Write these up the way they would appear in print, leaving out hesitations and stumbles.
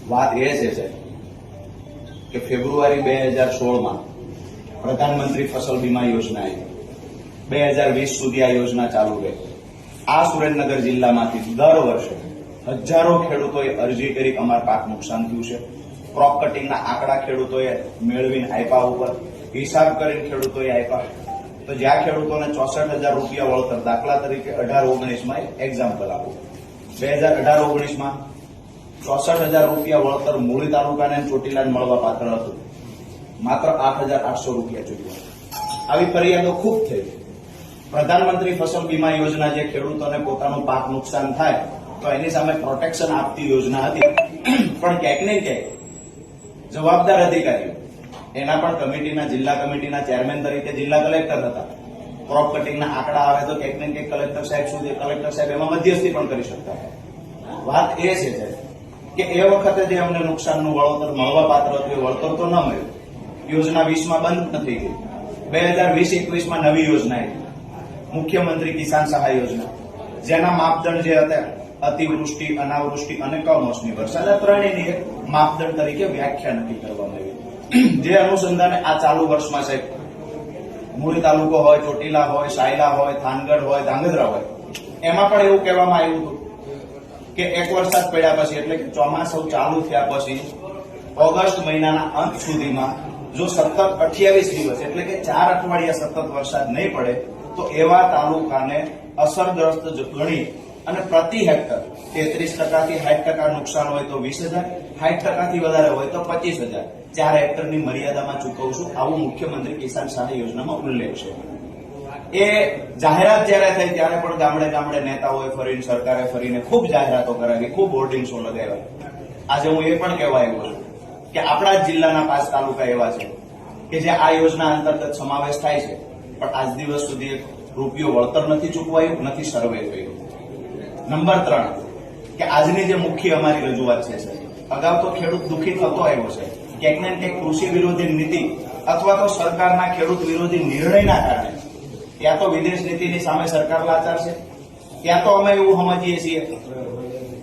વાત એ છે કે ફેબ્રુઆરી 2016માં પ્રધાનમંત્રી ફસલ બીમા યોજના આવી, 2020 સુધી આ યોજના ચાલુ રહી। આ સુરેન્દ્રનગર જિલ્લામાંથી દર વર્ષે હજારો ખેડૂતોએ અરજી કરી કે અમારા પાક નુકસાન થયું છે। ક્રોપ કટિંગના આંકડા ખેડૂતોએ મેળવીને આપ્યા, ઉપર હિસાબ કરીને ખેડૂતોએ આપ્યા। તો જ્યાં ખેડૂતોને 64,000 રૂપિયા વળતર, દાખલા તરીકે 18-19માં એક્ઝામ્પલ આપું, 2018-19માં 64,000 રૂપિયા વળતર મૂળી તાલુકાને ચોટીલાને મળવા પાત્ર હતું, માત્ર 8,800 રૂપિયા ચૂક્યા। આવી ફરિયાદો ખૂબ થઈ। પ્રધાનમંત્રી ફસલ બીમા યોજના જે ખેડૂતોને પોતાનું પાક નુકસાન થાય તો એની સામે પ્રોટેક્શન આપતી યોજના હતી, પણ ક્યાંક ને ક્યાંક જવાબદાર અધિકારીઓ, એના પણ કમિટીના, જિલ્લા કમિટીના ચેરમેન તરીકે જિલ્લા કલેક્ટર હતા। ક્રોપ કટિંગના આંકડા આવે તો ક્યાંક ને ક્યાંક કલેક્ટર સાહેબ એમાં મધ્યસ્થી પણ કરી શકતા। વાત એ છે કે એ વખતે જે અમને નુકસાનનું વળતર મળવા પાત્ર હતું એ વળતર તો ન મળ્યું। યોજના 20માં બંધ થઈ ગઈ। 2020-21માં નવી યોજના આવી, મુખ્યમંત્રી કિસાન સહાય યોજના, જેના માપદંડ જે હતા અતિવૃષ્ટિ, અનાવૃષ્ટિ અને કમોસમી વરસાદ, આ ત્રણેયની એક માપદંડ તરીકે વ્યાખ્યા નક્કી કરવામાં આવી। જે અનુસંધાને આ ચાલુ વર્ષમાં છે, મૂળી તાલુકો હોય, ચોટીલા હોય, સાયલા હોય, થાનગઢ હોય, ધાંગધ્રા હોય, એમાં પણ એવું કહેવામાં આવ્યું હતું કે એક વરસાદ પડ્યા પછી, એટલે કે ચોમાસું ચાલુ થયા પછી ઓગસ્ટ મહિનાના અંત સુધીમાં જો સતત 28 દિવસ એટલે કે 4 અઠવાડિયા સતત વરસાદ નહીં પડે તો એવા તાલુકાને અસરગ્રસ્ત ગણી અને પ્રતિ હેક્ટર 33% થી 60% નુકસાન હોય તો 20,000, 60% થી વધારે હોય તો 25,000 4 હેક્ટરની મર્યાદામાં ચૂકવશું, આવું મુખ્યમંત્રી કિસાન સહાય યોજનામાં ઉલ્લેખ છે। એ જાહેરાત જયારે થઈ ત્યારે પણ ગામડે ગામડે નેતાઓએ ફરીને, સરકારે ફરીને ખૂબ જાહેરાતો કરાવી, ખૂબ હોર્ડિંગ્સો લગાવ્યા। આજે હું એ પણ કહેવા આવ્યો છું કે આપણા જ જિલ્લાના 5 તાલુકા એવા છે કે જે આ યોજના અંતર્ગત સમાવેશ થાય છે, પણ આજ દિવસ સુધી રૂપિયો વળતર નથી ચૂકવાયું, નથી સર્વે થયું। નંબર 3 કે આજની જે મુખ્ય અમારી રજૂઆત છે, અગાઉ તો ખેડૂત દુઃખી થતો આવ્યો છે, ક્યાંક ને ક્યાંક કૃષિ વિરોધી નીતિ અથવા તો સરકારના ખેડૂત વિરોધી નિર્ણયના કારણે ત્યાં તો વિદેશ નીતિની સામે સરકાર લાચાર છે, ત્યાં તો અમે એવું સમજીએ છીએ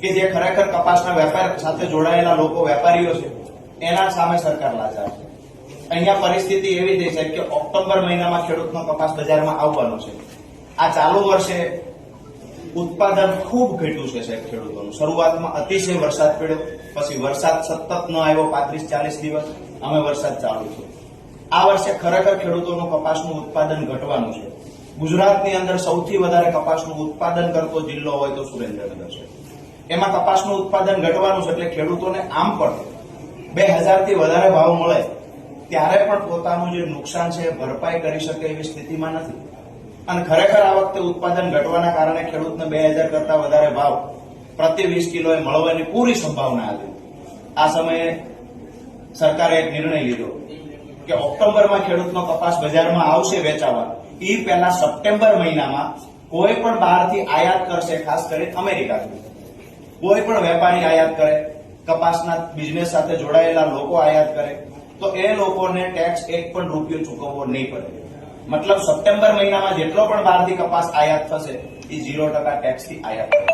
કે જે ખરેખર કપાસના વેપાર સાથે જોડાયેલા લોકો, વેપારીઓ છે, એના સામે સરકાર લાચાર છે। અહીંયા પરિસ્થિતિ એવી થઈ છે કે ઓક્ટોબર મહિનામાં ખેડૂતનો કપાસ બજારમાં આવવાનો છે। આ ચાલુ વર્ષે ઉત્પાદન ખૂબ ઘટ્યું છે સાહેબ ખેડૂતોનું। શરૂઆતમાં અતિશય વરસાદ પડ્યો, પછી વરસાદ સતત ન આવ્યો 35-40 દિવસ, હવે વરસાદ ચાલુ છે। આ વર્ષે ખરેખર ખેડૂતોનું કપાસનું ઉત્પાદન ઘટવાનું છે। ગુજરાતની અંદર સૌથી વધારે કપાસનું ઉત્પાદન કરતો જિલ્લો હોય તો સુરેન્દ્રનગર છે। એમાં કપાસનું ઉત્પાદન ઘટવાનું છે, એટલે ખેડૂતોને આમ પણ 2,000 થી વધારે ભાવ મળે ત્યારે પણ પોતાનું જે નુકસાન છે એ ભરપાઈ કરી શકે એવી સ્થિતિમાં નથી। અને ખરેખર આ વખતે ઉત્પાદન ઘટવાના કારણે ખેડૂતને 2,000 કરતા વધારે ભાવ પ્રતિ 20 કિલોએ મળવાની પૂરી સંભાવના હતી। આ સમયે સરકારે એક નિર્ણય લીધો કે ઓક્ટોબરમાં ખેડૂતનો કપાસ બજારમાં આવશે વેચાવા, એ પહેલા સપ્ટેમ્બર મહિનામાં કોઈ પણ બહારથી આયાત કરશે, ખાસ કરીને અમેરિકાથી કોઈ પણ વેપારી આયાત કરે, કપાસના બિઝનેસ સાથે જોડાયેલા લોકો આયાત કરે તો એ લોકોને ટેક્સ 1 પણ રૂપિયો ચૂકવવો નહીં પડે। મતલબ સપ્ટેમ્બર મહિનામાં જેટલો પણ બહારથી કપાસ આયાત થશે એ 0% ટેક્સથી આયાત થશે।